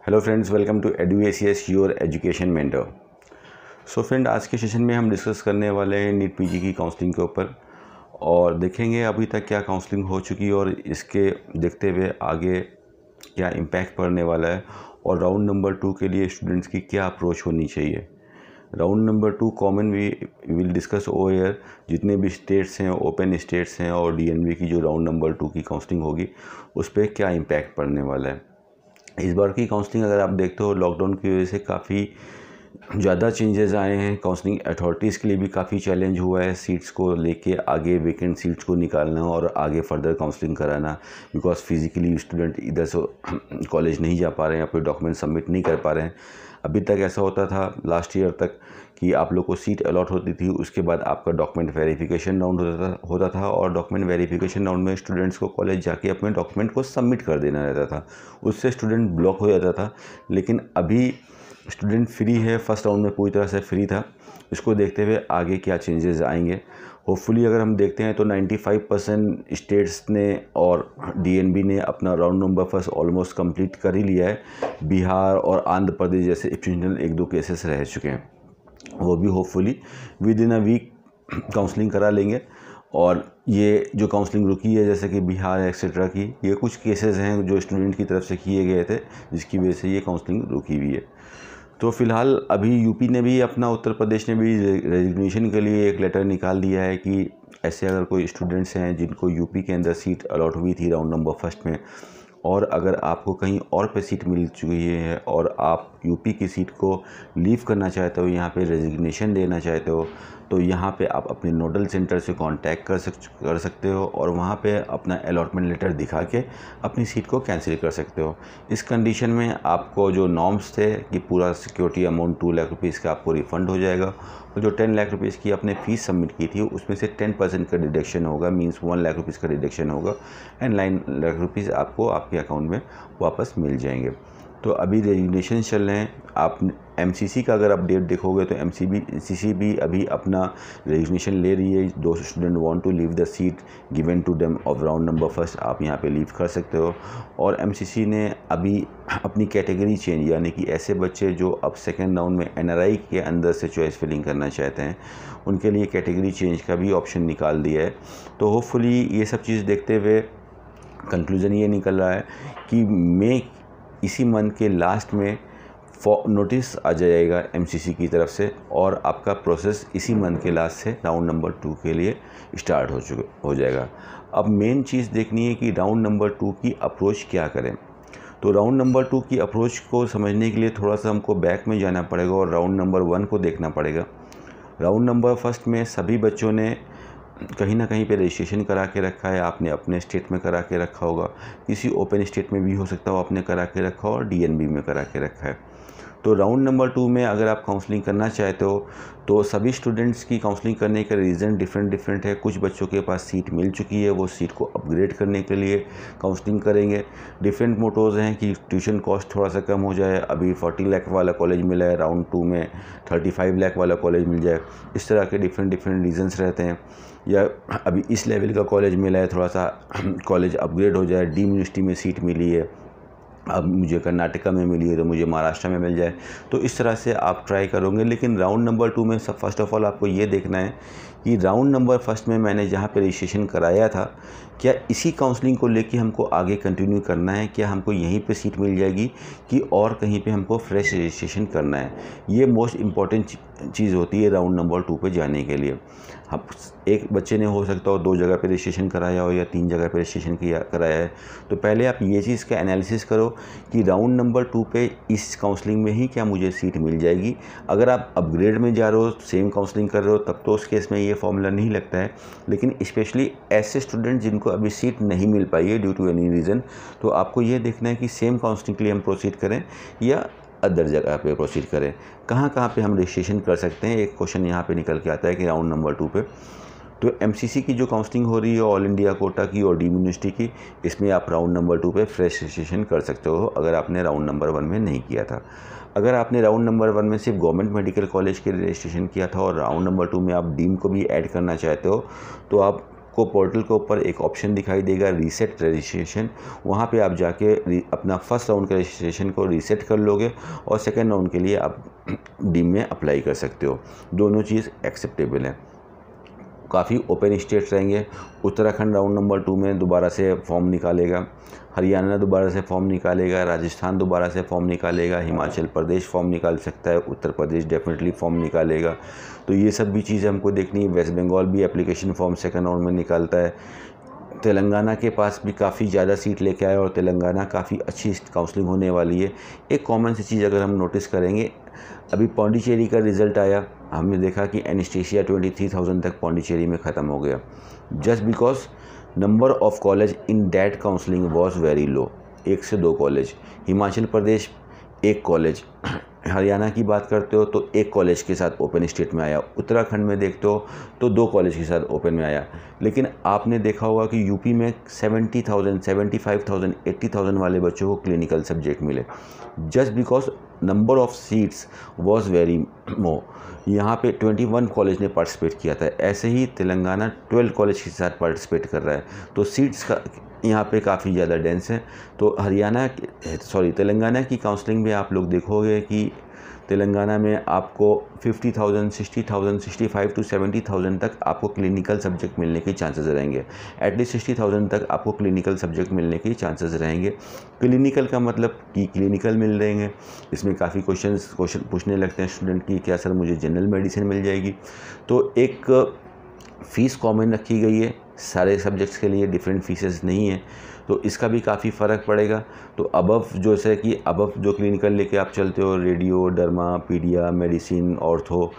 Hello friends, welcome to EduACS your education mentor. So friend, आज के session में हम डिस्कस करने वाले हैं नीट पीजी की काउंसलिंग के ऊपर और देखेंगे अभी तक क्या काउंसलिंग हो चुकी है और इसके देखते हुए आगे क्या इम्पैक्ट पड़ने वाला है और राउंड नंबर 2 के लिए स्टूडेंट्स की क्या अप्रोच होनी चाहिए। Round number 2 common we will discuss over जितने भी स्टेट्स हैं, ओपन स्टेट्स हैं और DNV की जो राउंड नंबर 2 की काउंसलिंग होगी उस पर क्या इम्पैक्ट पड़ने वाला है। इस बार की काउंसलिंग अगर आप देखते हो लॉकडाउन की वजह से काफ़ी ज़्यादा चेंजेस आए हैं। काउंसलिंग अथॉरिटीज़ के लिए भी काफ़ी चैलेंज हुआ है सीट्स को लेके, आगे वेकेंट सीट्स को निकालना और आगे फर्दर काउंसलिंग कराना, बिकॉज फिज़िकली स्टूडेंट इधर से कॉलेज नहीं जा पा रहे हैं, अपने डॉक्यूमेंट सबमिट नहीं कर पा रहे हैं। अभी तक ऐसा होता था लास्ट ईयर तक कि आप लोग को सीट अलॉट होती थी, उसके बाद आपका डॉक्यूमेंट वेरिफिकेशन राउंड होता था और डॉक्यूमेंट वेरिफिकेशन राउंड में स्टूडेंट्स को कॉलेज जाके अपने डॉक्यूमेंट को सबमिट कर देना रहता था, उससे स्टूडेंट ब्लॉक हो जाता था। लेकिन अभी स्टूडेंट फ्री है, फर्स्ट राउंड में पूरी तरह से फ्री था। इसको देखते हुए आगे क्या चेंजेस आएंगे, होपफुली अगर हम देखते हैं तो 95% स्टेट्स ने और DNB ने अपना round number first almost complete कर ही लिया है। बिहार और आंध्र प्रदेश जैसे एक्सेप्शनल 1-2 केसेस रह चुके हैं, वो भी hopefully within a week counselling करा लेंगे। और ये जो काउंसलिंग रुकी है जैसे कि बिहार एक्सेट्रा की, ये कुछ केसेस हैं जो स्टूडेंट की तरफ से किए गए थे जिसकी वजह से ये काउंसलिंग रुकी हुई है। तो फिलहाल अभी यूपी ने भी अपना, उत्तर प्रदेश ने भी रेजिग्नेशन के लिए एक लेटर निकाल दिया है कि ऐसे अगर कोई स्टूडेंट्स हैं जिनको यूपी के अंदर सीट अलॉट हुई थी राउंड नंबर फर्स्ट में और अगर आपको कहीं और पे सीट मिल चुकी है और आप यूपी की सीट को लीव करना चाहते हो, यहाँ पे रेजिग्नेशन देना चाहते हो, तो यहाँ पे आप अपने नोडल सेंटर से कांटेक्ट कर सकते हो और वहाँ पे अपना अलॉटमेंट लेटर दिखा के अपनी सीट को कैंसिल कर सकते हो। इस कंडीशन में आपको जो नॉर्म्स थे कि पूरा सिक्योरिटी अमाउंट 2 लाख रुपीज़ का आपको रिफ़ंड हो जाएगा और जो 10 लाख रुपीज़ की आपने फ़ीस सबमिट की थी उसमें से 10% का डिडक्शन होगा, मीन्स 1 लाख रुपीज़ का डिडक्शन होगा एंड 9 लाख रुपीज़ आपको आपके अकाउंट में वापस मिल जाएंगे। तो अभी रेजिग्नेशन चल रहे हैं। आप MCC का अगर अपडेट देखोगे तो MCC भी अभी अपना रेजिग्नेशन ले रही है। दो student want to leave the seat given to them of round number first, आप यहाँ पे लीव कर सकते हो। और MCC ने अभी अपनी कैटेगरी चेंज, यानी कि ऐसे बच्चे जो अब सेकेंड राउंड में NRI के अंदर से चॉइस फिलिंग करना चाहते हैं उनके लिए कैटेगरी चेंज का भी ऑप्शन निकाल दिया है। तो होपफुली ये सब चीज़ देखते हुए कंक्लूज़न ये निकल रहा है कि इसी मंथ के लास्ट में नोटिस आ जाएगा MCC की तरफ से और आपका प्रोसेस इसी मंथ के लास्ट से राउंड नंबर 2 के लिए स्टार्ट हो जाएगा। अब मेन चीज़ देखनी है कि राउंड नंबर 2 की अप्रोच क्या करें। तो राउंड नंबर 2 की अप्रोच को समझने के लिए थोड़ा सा हमको बैक में जाना पड़ेगा और राउंड नंबर 1 को देखना पड़ेगा। राउंड नंबर फर्स्ट में सभी बच्चों ने कहीं ना कहीं पे रजिस्ट्रेशन करा के रखा है। आपने अपने स्टेट में करा के रखा होगा, किसी ओपन स्टेट में भी हो सकता हो आपने करा के रखा हो और DNB में करा के रखा है। तो राउंड नंबर 2 में अगर आप काउंसलिंग करना चाहते हो तो सभी स्टूडेंट्स की काउंसलिंग करने का रीज़न डिफरेंट है। कुछ बच्चों के पास सीट मिल चुकी है, वो सीट को अपग्रेड करने के लिए काउंसलिंग करेंगे। डिफरेंट मोटोज़ हैं कि ट्यूशन कॉस्ट थोड़ा सा कम हो जाए, अभी 40 लाख वाला कॉलेज मिला है, राउंड 2 में 35 लाख वाला कॉलेज मिल जाए। इस तरह के डिफरेंट रीज़न्स रहते हैं। या अभी इस लेवल का कॉलेज मिला है, थोड़ा सा कॉलेज अपग्रेड हो जाए, डीम्ड यूनिवर्सिटी में सीट मिली है, अब मुझे कर्नाटका में मिली है तो मुझे महाराष्ट्र में मिल जाए। तो इस तरह से आप ट्राई करोगे। लेकिन राउंड नंबर 2 में फर्स्ट ऑफ ऑल आपको ये देखना है कि राउंड नंबर फर्स्ट में मैंने जहाँ पे रजिस्ट्रेशन कराया था, क्या इसी काउंसलिंग को लेके हमको आगे कंटिन्यू करना है, क्या हमको यहीं पे सीट मिल जाएगी कि और कहीं पे हमको फ्रेश रजिस्ट्रेशन करना है। ये मोस्ट इम्पॉर्टेंट चीज़ होती है राउंड नंबर 2 पे जाने के लिए। हम एक बच्चे ने हो सकता हो 2 जगह पे रजिस्ट्रेशन कराया हो या 3 जगह पे रजिस्ट्रेशन कराया है, तो पहले आप ये चीज़ का एनालिसिस करो कि राउंड नंबर 2 पे इस काउंसलिंग में ही क्या मुझे सीट मिल जाएगी। अगर आप अपग्रेड में जा रहे हो, सेम काउंसलिंग कर रहे हो, तब तो उस केस में ये फॉर्मूला नहीं लगता है। लेकिन स्पेशली ऐसे स्टूडेंट जिनको अभी सीट नहीं मिल पाई है ड्यू टू एनी रीज़न, तो आपको ये देखना है कि सेम काउंसलिंग के लिए हम प्रोसीड करें या अदर जगह पे प्रोसीड करें। कहाँ पे हम रजिस्ट्रेशन कर सकते हैं, एक क्वेश्चन यहाँ पे निकल के आता है कि राउंड नंबर 2 पे। तो MCC की जो काउंसलिंग हो रही है ऑल इंडिया कोटा की और डीम्ड यूनिवर्सिटी की, इसमें आप राउंड नंबर 2 पे फ्रेश रजिस्ट्रेशन कर सकते हो अगर आपने राउंड नंबर 1 में नहीं किया था। अगर आपने राउंड नंबर 1 में सिर्फ गवर्नमेंट मेडिकल कॉलेज के लिए रजिस्ट्रेशन किया था और राउंड नंबर 2 में आप डीम को भी ऐड करना चाहते हो, तो आप आपको पोर्टल के ऊपर एक ऑप्शन दिखाई देगा रीसेट रजिस्ट्रेशन। वहाँ पे आप जाके अपना फर्स्ट राउंड का रजिस्ट्रेशन को रीसेट कर लोगे और सेकेंड राउंड के लिए आप डीम में अप्लाई कर सकते हो। दोनों चीज़ एक्सेप्टेबल है। काफ़ी ओपन स्टेट्स रहेंगे। उत्तराखंड राउंड नंबर 2 में दोबारा से फॉर्म निकालेगा, हरियाणा दोबारा से फॉर्म निकालेगा, राजस्थान दोबारा से फॉर्म निकालेगा, हिमाचल प्रदेश फॉर्म निकाल सकता है, उत्तर प्रदेश डेफिनेटली फॉर्म निकालेगा। तो ये सब भी चीज़ें हमको देखनी है। वेस्ट बंगाल भी एप्लीकेशन फॉर्म सेकेंड राउंड में निकालता है। तेलंगाना के पास भी काफ़ी ज़्यादा सीट लेके आया और तेलंगाना काफ़ी अच्छी काउंसलिंग होने वाली है। एक कॉमन सी चीज़ अगर हम नोटिस करेंगे, अभी पौंडीचेरी का रिज़ल्ट आया, हमने देखा कि एनेस्थीसिया 23,000 तक पौंडीचेरी में ख़त्म हो गया, just because number of college in that counselling was very low. 1 से 2 कॉलेज, हिमाचल प्रदेश 1 कॉलेज, हरियाणा की बात करते हो तो 1 कॉलेज के साथ ओपन स्टेट में आया, उत्तराखंड में देखते हो तो 2 कॉलेज के साथ ओपन में आया। लेकिन आपने देखा होगा कि यूपी में 70,000, 75,000, 80,000 वाले बच्चों को क्लिनिकल सब्जेक्ट मिले, just because number of seats was very more. यहाँ पे 21 कॉलेज ने पार्टिसिपेट किया था। ऐसे ही तेलंगाना 12 कॉलेज के साथ पार्टिसिपेट कर रहा है, तो सीट्स का यहाँ पे काफ़ी ज़्यादा डेंस है। तो तेलंगाना की काउंसलिंग में आप लोग देखोगे कि तेलंगाना में आपको 50,000, 60,000, 65 to 70,000 तक आपको क्लिनिकल सब्जेक्ट मिलने के चांसेस रहेंगे। एटलीस्ट 60,000 तक आपको क्लिनिकल सब्जेक्ट मिलने के चांसेस रहेंगे। क्लिनिकल का मतलब कि क्लिनिकल मिल रहेंगे, इसमें काफ़ी क्वेश्चन पूछने लगते हैं स्टूडेंट की, क्या सर मुझे जनरल मेडिसिन मिल जाएगी। तो एक फ़ीस कॉमन रखी गई है, सारे सब्जेक्ट्स के लिए डिफरेंट फीसेस नहीं है, तो इसका भी काफ़ी फ़र्क पड़ेगा। तो अबव जो क्लिनिकल लेके आप चलते हो, रेडियो, डर्मा, पीडिया, मेडिसिन, ऑर्थो,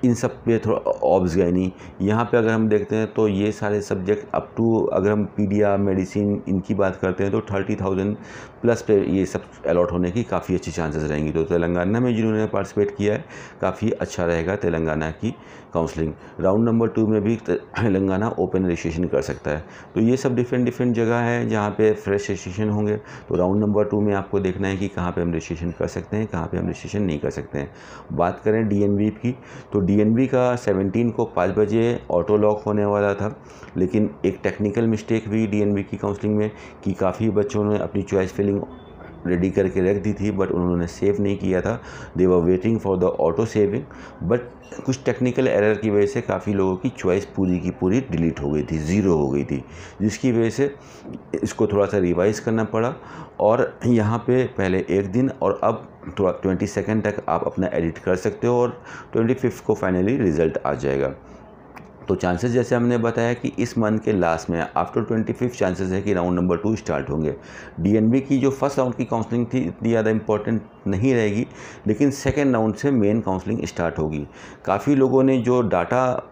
इन सब पे थोड़ा ऑब्स गैनी, यहाँ पे अगर हम देखते हैं तो ये सारे सब्जेक्ट अप टू, अगर हम पीडिया, मेडिसिन इनकी बात करते हैं तो 30,000 प्लस पे ये सब अलॉट होने की काफ़ी अच्छी चांसेस रहेंगी। तो तेलंगाना में जिन्होंने पार्टिसिपेट किया है काफ़ी अच्छा रहेगा तेलंगाना की काउंसलिंग। राउंड नंबर 2 में भी तेलंगाना ओपन रजिस्ट्रेशन कर सकता है। तो ये सब डिफरेंट जगह है जहाँ पे फ्रेश रजिस्ट्रेशन होंगे। तो राउंड नंबर 2 में आपको देखना है कि कहाँ पे हम रजिस्ट्रेशन कर सकते हैं, कहाँ पे हम रजिस्ट्रेशन नहीं कर सकते हैं। बात करें डीएनबी की, तो डीएनबी का 17 को 5 बजे ऑटो लॉक होने वाला था, लेकिन एक टेक्निकल मिस्टेक हुई डीएनबी की काउंसलिंग में कि काफ़ी बच्चों ने अपनी चॉइस फिलिंग रेडी करके रख दी थी, बट उन्होंने सेव नहीं किया था। They were waiting for the auto saving, but कुछ टेक्निकल एरर की वजह से काफ़ी लोगों की चॉइस पूरी की पूरी डिलीट हो गई थी, ज़ीरो हो गई थी, जिसकी वजह से इसको थोड़ा सा रिवाइज़ करना पड़ा। और यहाँ पे पहले 1 दिन और अब थोड़ा 22 तक आप अपना एडिट कर सकते हो और 25 को फाइनली रिज़ल्ट आ जाएगा। तो चांसेस जैसे हमने बताया कि इस मंथ के लास्ट में आफ्टर 25 चांसेस है कि राउंड नंबर 2 स्टार्ट होंगे। डीएनबी की जो फर्स्ट राउंड की काउंसलिंग थी इतनी ज़्यादा इंपॉर्टेंट नहीं रहेगी, लेकिन सेकेंड राउंड से मेन काउंसलिंग स्टार्ट होगी। काफ़ी लोगों ने जो डाटा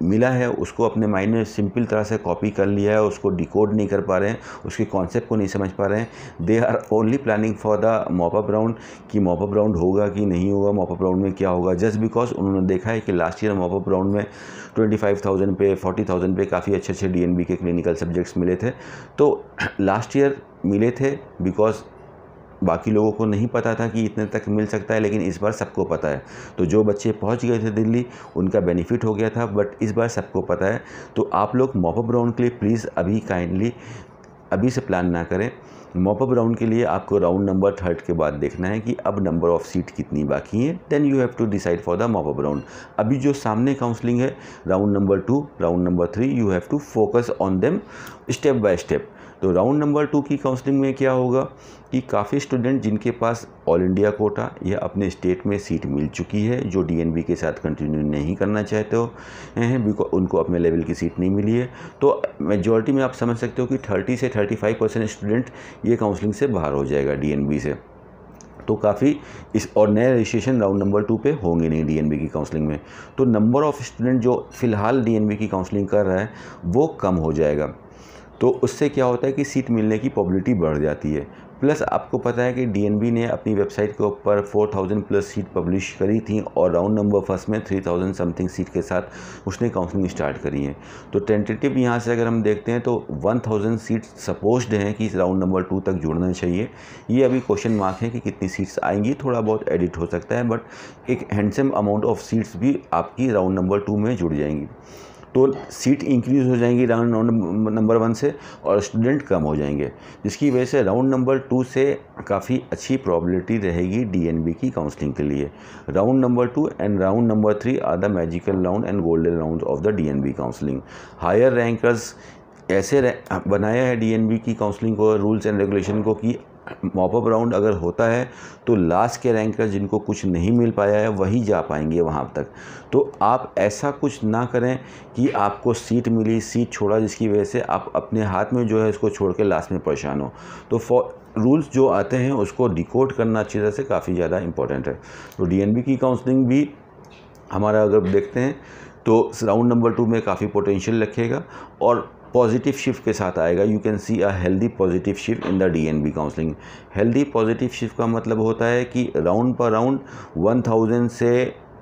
मिला है उसको अपने माइंड में सिंपल तरह से कॉपी कर लिया है, उसको डिकोड नहीं कर पा रहे हैं, उसके कॉन्सेप्ट को नहीं समझ पा रहे हैं। They are only planning for the mop up round कि मॉपअप राउंड होगा कि नहीं होगा, मॉपअप राउंड में क्या होगा, जस्ट बिकॉज उन्होंने देखा है कि लास्ट ईयर मॉपअप राउंड में 25,000 पे, 40,000 पे काफ़ी अच्छे डीएनबी के क्लिनिकल सब्जेक्ट्स मिले थे। तो लास्ट ईयर मिले थे बिकॉज बाकी लोगों को नहीं पता था कि इतने तक मिल सकता है, लेकिन इस बार सबको पता है। तो जो बच्चे पहुंच गए थे दिल्ली उनका बेनिफिट हो गया था, बट इस बार सबको पता है। तो आप लोग मॉपअप राउंड के लिए प्लीज़ अभी से प्लान ना करें। मॉपअप राउंड के लिए आपको राउंड नंबर 3 के बाद देखना है कि अब नंबर ऑफ़ सीट कितनी बाकी हैं, then you have to decide for the mop up round. अभी जो सामने काउंसलिंग है round number 2, round number 3, you have to focus on them step by step. तो राउंड नंबर 2 की काउंसलिंग में क्या होगा कि काफ़ी स्टूडेंट जिनके पास ऑल इंडिया कोटा या अपने स्टेट में सीट मिल चुकी है, जो डीएनबी के साथ कंटिन्यू नहीं करना चाहते हो हैं, बिकॉज उनको अपने लेवल की सीट नहीं मिली है, तो मेजॉरिटी में आप समझ सकते हो कि 30 से 35% स्टूडेंट ये काउंसलिंग से बाहर हो जाएगा डीएनबी से। तो काफ़ी और नए रजिस्ट्रेशन राउंड नंबर 2 पे होंगे नहीं डीएनबी की काउंसलिंग में। तो नंबर ऑफ़ स्टूडेंट जो फ़िलहाल डीएनबी की काउंसलिंग कर रहा है वो कम हो जाएगा। तो उससे क्या होता है कि सीट मिलने की प्रोबेबिलिटी बढ़ जाती है। प्लस आपको पता है कि डीएनबी ने अपनी वेबसाइट के ऊपर 4,000 प्लस सीट पब्लिश करी थी और राउंड नंबर 1 में 3,000 समथिंग सीट के साथ उसने काउंसलिंग स्टार्ट करी है। तो टेंटेटिव यहाँ से अगर हम देखते हैं तो 1,000 सीट सपोज्ड हैं कि राउंड नंबर 2 तक जुड़ना चाहिए। ये अभी क्वेश्चन मार्क है कि कितनी सीट्स आएंगी, थोड़ा बहुत एडिट हो सकता है, बट एक हैंडसम अमाउंट ऑफ सीट्स भी आपकी राउंड नंबर 2 में जुड़ जाएंगी। तो सीट इंक्रीज़ हो जाएंगी राउंड नंबर 1 से और स्टूडेंट कम हो जाएंगे, जिसकी वजह से राउंड नंबर 2 से काफ़ी अच्छी प्रॉबिलिटी रहेगी डीएनबी की काउंसलिंग के लिए। Round number 2 and round number 3 are the magical round and golden round of the DNB counselling. Higher rankers ऐसे बनाया है डीएनबी की काउंसलिंग को, रूल्स एंड रेगुलेशन को, कि मॉपअप राउंड अगर होता है तो लास्ट के रैंकर जिनको कुछ नहीं मिल पाया है वही जा पाएंगे वहाँ तक। तो आप ऐसा कुछ ना करें कि आपको सीट मिली, सीट छोड़ा, जिसकी वजह से आप अपने हाथ में जो है इसको छोड़ के लास्ट में परेशान हो। तो रूल्स जो आते हैं उसको डिकोड करना अच्छी तरह से काफ़ी ज़्यादा इंपॉर्टेंट है। तो डीएनबी की काउंसलिंग भी हमारा अगर देखते हैं तो राउंड नंबर 2 में काफ़ी पोटेंशियल रखेगा और पॉजिटिव शिफ्ट के साथ आएगा। You can see a healthy positive shift in the DNB counselling. Healthy positive shift का मतलब होता है कि राउंड पर राउंड 1000 से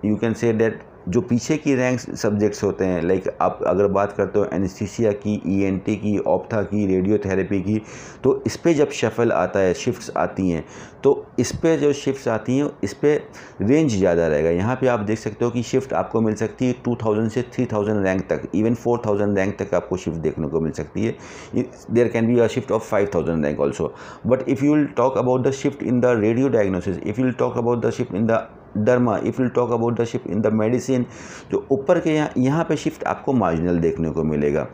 यू कैन से दैट जो पीछे की रैंक सब्जेक्ट्स होते हैं, लाइक आप अगर बात करते हो एनेस्थीसिया की, ईएनटी की, ऑप्था की, रेडियोथेरेपी की, तो इस पे जब शफल आता है, शिफ्ट्स आती हैं, तो इस पे जो शिफ्ट्स आती हैं इस पे रेंज ज़्यादा रहेगा। यहाँ पे आप देख सकते हो कि शिफ्ट आपको मिल सकती है 2000 से 3000 रैंक तक, इवन 4000 रैंक तक आपको शिफ्ट देखने को मिल सकती है। There can be a shift of 5000 rank also. But if you will talk about the shift in the radio diagnosis, if you will talk about the shift in the derma, if will talk about the shift in the medicine, जो ऊपर के यहाँ पे shift आपको marginal देखने को मिलेगा।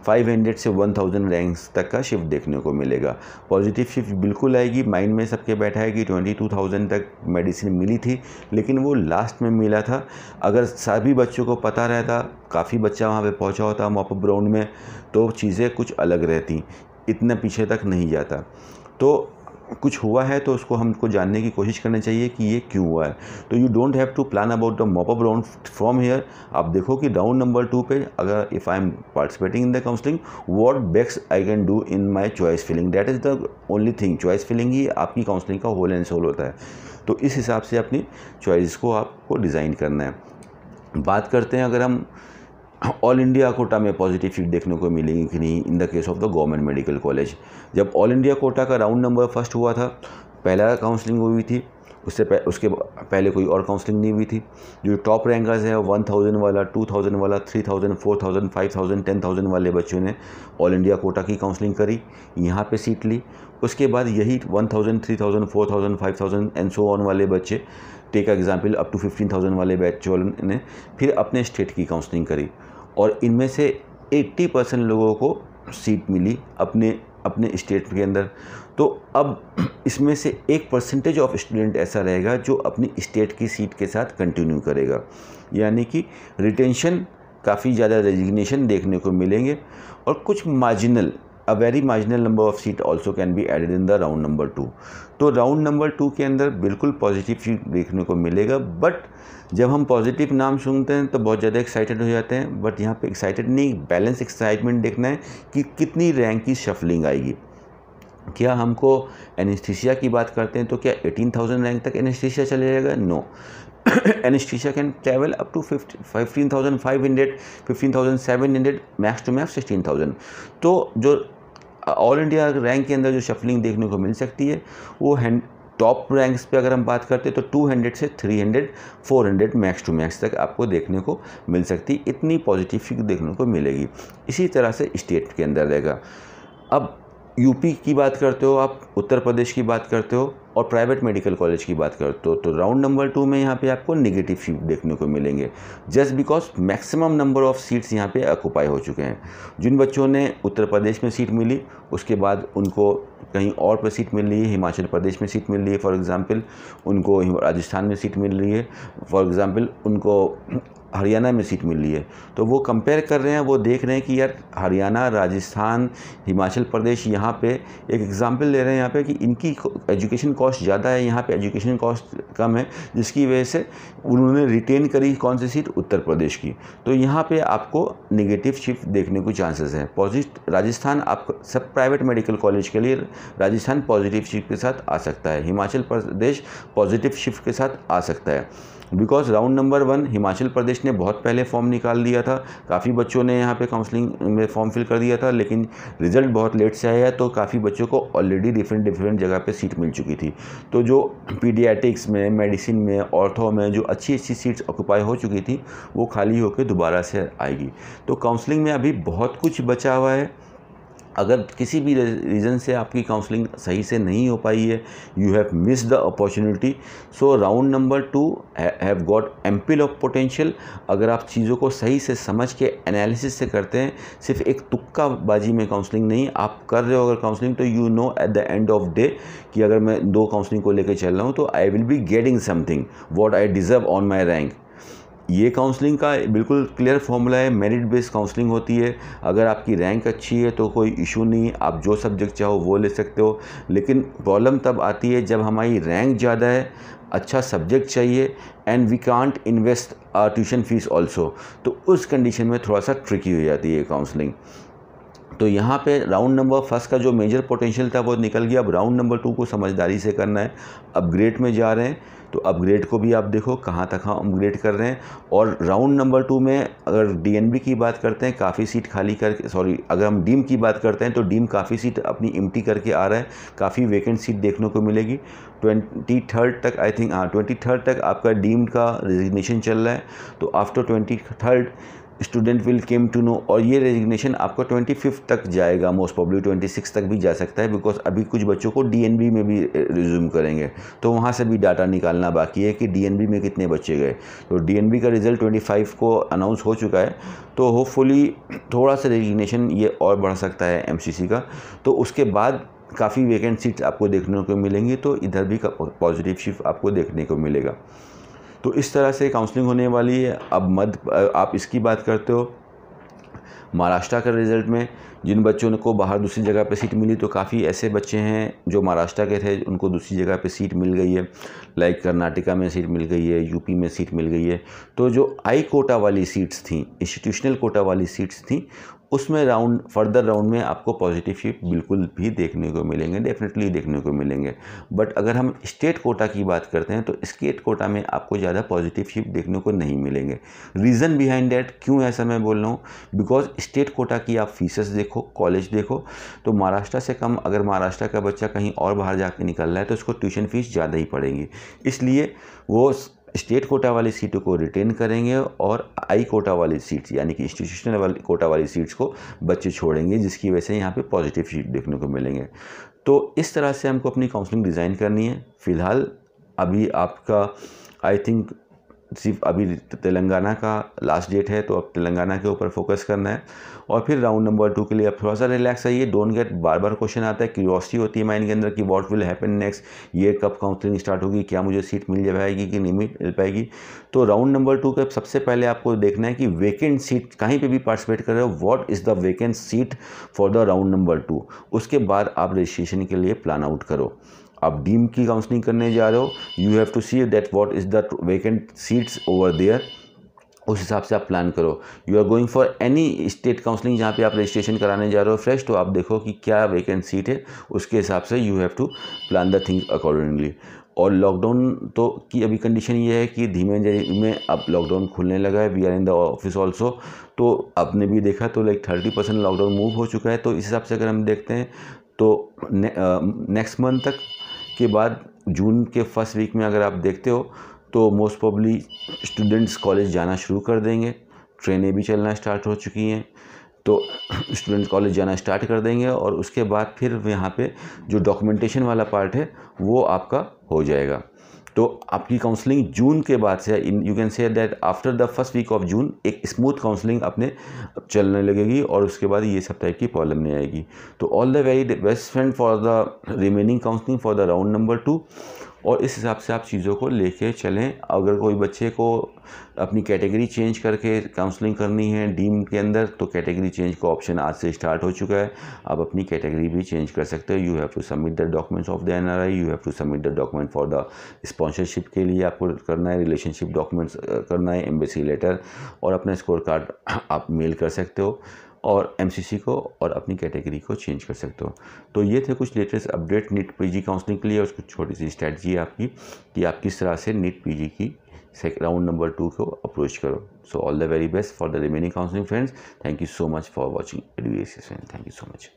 500 से 1000 रैंक्स तक का शिफ्ट देखने को मिलेगा। पॉजिटिव शिफ्ट बिल्कुल आएगी। माइंड में सबके बैठा है कि 22,000 तक मेडिसिन मिली थी, लेकिन वो लास्ट में मिला था। अगर सभी बच्चों को पता रहता, काफ़ी बच्चा वहाँ पे पहुँचा होता मॉपअप राउंड में, तो चीज़ें कुछ अलग रहती, इतने पीछे तक नहीं जाता। तो कुछ हुआ है तो उसको हमको जानने की कोशिश करनी चाहिए कि ये क्यों हुआ है। तो you don't have to plan about the mop up round from here. आप देखो कि राउंड नंबर 2 पे अगर if I am participating in the counselling, what best I can do in my choice filling, that is the only thing. Choice filling ही आपकी counselling का whole and soul होता है। तो इस हिसाब से अपनी चॉइस को आपको डिज़ाइन करना है। बात करते हैं अगर हम ऑल इंडिया कोटा में पॉजिटिव फीड देखने को मिलेगी कि नहीं in the case of the government medical college. जब ऑल इंडिया कोटा का राउंड नंबर फर्स्ट हुआ था, पहला काउंसलिंग हुई थी, उसके पहले कोई और काउंसलिंग नहीं हुई थी। जो टॉप रैंकर्स है 1000 वाला, 2000 वाला, 3000, 4000, 5000, 10,000 वाले बच्चों ने ऑल इंडिया कोटा की काउंसलिंग करी, यहाँ पे सीट ली। उसके बाद यही 1000, 3000, 4000, 5000 एंड सो ऑन वाले बच्चे, टेक एग्जाम्पल अप टू 15,000 वाले बैच वालों ने फिर अपने स्टेट की काउंसलिंग करी और इनमें से 80% लोगों को सीट मिली अपने स्टेट के अंदर। तो अब इसमें से 1% ऑफ स्टूडेंट ऐसा रहेगा जो अपनी स्टेट की सीट के साथ कंटिन्यू करेगा, यानी कि रिटेंशन, काफ़ी ज़्यादा रेजिग्नेशन देखने को मिलेंगे और कुछ marginal, a very marginal number of seat also can be added in the round number 2। तो राउंड नंबर 2 के अंदर बिल्कुल पॉजिटिव सीट देखने को मिलेगा। बट जब हम पॉजिटिव नाम सुनते हैं तो बहुत ज़्यादा एक्साइटेड हो जाते हैं, बट यहाँ पे एक्साइटेड नहीं, बैलेंस एक्साइटमेंट देखना है कि कितनी रैंक की शफलिंग आएगी। क्या हमको एनेस्थीसिया की बात करते हैं तो क्या 18,000 रैंक तक एनेस्थीसिया चले जाएगा? No. Anaesthesia can travel up to 15,500, 15,700, max to max 16,000। तो जो ऑल इंडिया रैंक के अंदर जो शफलिंग देखने को मिल सकती है वो टॉप रैंक्स पे अगर हम बात करते हैं तो 200 से 300, 400 मैक्स टू मैक्स तक आपको देखने को मिल सकती है। इतनी पॉजिटिव फिगर देखने को मिलेगी। इसी तरह से स्टेट के अंदर रहेगा। अब यूपी की बात करते हो आप, उत्तर प्रदेश की बात करते हो और प्राइवेट मेडिकल कॉलेज की बात करते हो, तो राउंड नंबर 2 में यहाँ पे आपको नेगेटिव शिफ्ट देखने को मिलेंगे, just because maximum number of seats यहाँ पे ऑक्यूपाई हो चुके हैं। जिन बच्चों ने उत्तर प्रदेश में सीट मिली उसके बाद उनको कहीं और पर सीट मिल रही है, हिमाचल प्रदेश में सीट मिल रही है फॉर एग्ज़ाम्पल, उनको राजस्थान में सीट मिल रही है फॉर एग्ज़ाम्पल, उनको हरियाणा में सीट मिल रही है, तो वो कंपेयर कर रहे हैं, वो देख रहे हैं कि यार हरियाणा, राजस्थान, हिमाचल प्रदेश, यहाँ पे एक एग्जांपल ले रहे हैं यहाँ पे कि इनकी एजुकेशन कॉस्ट ज़्यादा है, यहाँ पे एजुकेशन कॉस्ट कम है, जिसकी वजह से उन्होंने रिटेन करी कौन सी सीट, उत्तर प्रदेश की। तो यहाँ पे आपको नेगेटिव शिफ्ट देखने को चांसेस हैं। राजस्थान, आप सब प्राइवेट मेडिकल कॉलेज के लिए राजस्थान पॉजिटिव शिफ्ट के साथ आ सकता है, हिमाचल प्रदेश पॉजिटिव शिफ्ट के साथ आ सकता है। Because round number 1 Himachal Pradesh ने बहुत पहले फॉर्म निकाल दिया था, काफ़ी बच्चों ने यहाँ पे काउंसलिंग में फॉर्म फिल कर दिया था, लेकिन रिज़ल्ट बहुत लेट से आया है, तो काफ़ी बच्चों को ऑलरेडी डिफरेंट जगह पे सीट मिल चुकी थी। तो जो पीडियाट्रिक्स में, मेडिसिन में, ऑर्थो में जो अच्छी सीट्स ऑक्यूपाई हो चुकी थी वो खाली होकर दोबारा से आएगी। तो काउंसलिंग में अभी बहुत कुछ बचा हुआ है। अगर किसी भी रीज़न से आपकी काउंसलिंग सही से नहीं हो पाई है, you have miss the opportunity. So round number 2 have got ample of potential. अगर आप चीज़ों को सही से समझ के एनालिसिस से करते हैं, सिर्फ एक तुक्का बाजी में काउंसलिंग नहीं, आप कर रहे हो अगर काउंसलिंग, तो you know at the end of day कि अगर मैं 2 काउंसलिंग को लेकर चल रहा हूँ तो I will be getting something what I deserve on my rank. ये काउंसलिंग का बिल्कुल क्लियर फॉर्मूला है, मेरिट बेस्ड काउंसलिंग होती है। अगर आपकी रैंक अच्छी है तो कोई इशू नहीं, आप जो सब्जेक्ट चाहो वो ले सकते हो। लेकिन प्रॉब्लम तब आती है जब हमारी रैंक ज़्यादा है, अच्छा सब्जेक्ट चाहिए, and we can't invest tuition fees also, तो उस कंडीशन में थोड़ा सा ट्रिकी हो जाती है काउंसलिंग। तो यहाँ पे राउंड नंबर 1 का जो मेजर पोटेंशियल था वो निकल गया। अब राउंड नंबर 2 को समझदारी से करना है। अपग्रेड में जा रहे हैं तो अपग्रेड को भी आप देखो कहाँ तक हम अपग्रेड कर रहे हैं। और राउंड नंबर 2 में अगर डीएनबी की बात करते हैं, काफ़ी सीट खाली करके, अगर हम डीम की बात करते हैं तो डीम काफ़ी सीट अपनी एम्प्टी करके आ रहा है, काफ़ी वैकेंट सीट देखने को मिलेगी। 23 तक आई थिंक, 23 तक आपका डीम का रेजिग्नेशन चल रहा है। तो after 23 student will came to know, और ये रेजिग्नेशन आपका 25 तक जाएगा, मोस्ट प्रॉब्ली 26 तक भी जा सकता है, बिकॉज अभी कुछ बच्चों को डीएनबी में भी रिज्यूम करेंगे, तो वहाँ से भी डाटा निकालना बाकी है कि डीएनबी में कितने बच्चे गए। तो डीएनबी का रिज़ल्ट 25 को अनाउंस हो चुका है, तो होपफुली थोड़ा सा रेजिग्नेशन ये और बढ़ सकता है एमसीसी का। तो उसके बाद काफ़ी वैकेंट सीट्स आपको देखने को मिलेंगी, तो इधर भी पॉजिटिव शिफ्ट आपको देखने को मिलेगा। तो इस तरह से काउंसलिंग होने वाली है। अब आप इसकी बात करते हो महाराष्ट्र का रिज़ल्ट में, जिन बच्चों को बाहर दूसरी जगह पे सीट मिली, तो काफ़ी ऐसे बच्चे हैं जो महाराष्ट्र के थे उनको दूसरी जगह पे सीट मिल गई है, लाइक कर्नाटका में सीट मिल गई है, यूपी में सीट मिल गई है। तो जो आई कोटा वाली सीट्स थी, इंस्टीट्यूशनल कोटा वाली सीट्स थी, उसमें फर्दर राउंड में आपको पॉजिटिव शिफ्ट बिल्कुल भी देखने को मिलेंगे, डेफिनेटली देखने को मिलेंगे। बट अगर हम स्टेट कोटा की बात करते हैं तो स्टेट कोटा में आपको ज़्यादा पॉजिटिव शिफ्ट देखने को नहीं मिलेंगे। रीज़न बिहाइंड दैट क्यों ऐसा मैं बोल रहा हूँ, बिकॉज स्टेट कोटा की आप फीसेस देखो, कॉलेज देखो, तो महाराष्ट्र से कम अगर महाराष्ट्र का बच्चा कहीं और बाहर जाके निकल रहा है तो उसको ट्यूशन फीस ज़्यादा ही पड़ेगी, इसलिए वो स्टेट कोटा वाली सीटों को रिटेन करेंगे और आई कोटा वाली सीट्स यानी कि इंस्टीट्यूशनल वाली कोटा वाली सीट्स को बच्चे छोड़ेंगे, जिसकी वजह से यहाँ पे पॉजिटिव सीट देखने को मिलेंगे। तो इस तरह से हमको अपनी काउंसलिंग डिज़ाइन करनी है। फ़िलहाल अभी आपका आई थिंक सिर्फ अभी तेलंगाना का लास्ट डेट है, तो अब तेलंगाना के ऊपर फोकस करना है। और फिर राउंड नंबर 2 के लिए अब थोड़ा सा रिलैक्स आइए, don't get, bar bar question आता है, क्यूरियोसिटी होती है माइंड के अंदर कि व्हाट विल हैपन नेक्स्ट, ये कब काउंसलिंग स्टार्ट होगी, क्या मुझे सीट मिल पाएगी कि नहीं मिल पाएगी। तो राउंड नंबर 2 का सबसे पहले आपको देखना है कि वैकेंट सीट कहीं पर भी पार्टिसिपेट कर रहे हो, what is the vacant seat for the round number 2। उसके बाद आप रजिस्ट्रेशन के लिए प्लान आउट करो। आप डीम की काउंसलिंग करने जा रहे हो, you have to see that what is the vacant seats over there, उस हिसाब से आप प्लान करो। You are going for any state counselling जहाँ पे आप रजिस्ट्रेशन कराने जा रहे हो फ्रेश, तो आप देखो कि क्या वैकेंट सीट है, उसके हिसाब से you have to plan the things accordingly. और लॉकडाउन तो की अभी कंडीशन ये है कि धीमे धीमे अब लॉकडाउन खुलने लगा है, we are in the office also, तो आपने भी देखा तो लाइक 30% लॉकडाउन मूव हो चुका है। तो इस हिसाब से अगर हम देखते हैं तो नेक्स्ट मंथ तक के बाद जून के फर्स्ट वीक में अगर आप देखते हो तो मोस्ट प्रॉब्ली स्टूडेंट्स कॉलेज जाना शुरू कर देंगे, ट्रेनें भी चलना स्टार्ट हो चुकी हैं, तो स्टूडेंट्स कॉलेज जाना स्टार्ट कर देंगे। और उसके बाद फिर यहाँ पे जो डॉक्यूमेंटेशन वाला पार्ट है वो आपका हो जाएगा। तो आपकी काउंसलिंग जून के बाद से, you can say that after the first week of June एक स्मूथ काउंसलिंग अपने चलने लगेगी, और उसके बाद ये सब टाइप की प्रॉब्लम नहीं आएगी। तो all the very best friend for the remaining counselling for the round number 2, और इस हिसाब से आप चीज़ों को लेके चलें। अगर कोई बच्चे को अपनी कैटेगरी चेंज करके काउंसलिंग करनी है डीम के अंदर, तो कैटेगरी चेंज का ऑप्शन आज से स्टार्ट हो चुका है, आप अपनी कैटेगरी भी चेंज कर सकते हो। You have to submit the documents of the NRI, you have to submit the document for the sponsorship के लिए आपको करना है, रिलेशनशिप डॉक्यूमेंट्स करना है, एम्बेसी लेटर, और अपना स्कोर कार्ड आप मेल कर सकते हो, और एमसीसी को और अपनी कैटेगरी को चेंज कर सकते हो। तो ये थे कुछ latest update NEET PG counselling के लिए, और कुछ छोटी सी स्ट्रैटेजी है आपकी कि आप किस तरह से नीट पीजी की राउंड नंबर 2 को अप्रोच करो। So all the very best for the remaining counselling friends. Thank you so much for watching EduACS friends. Thank you so much.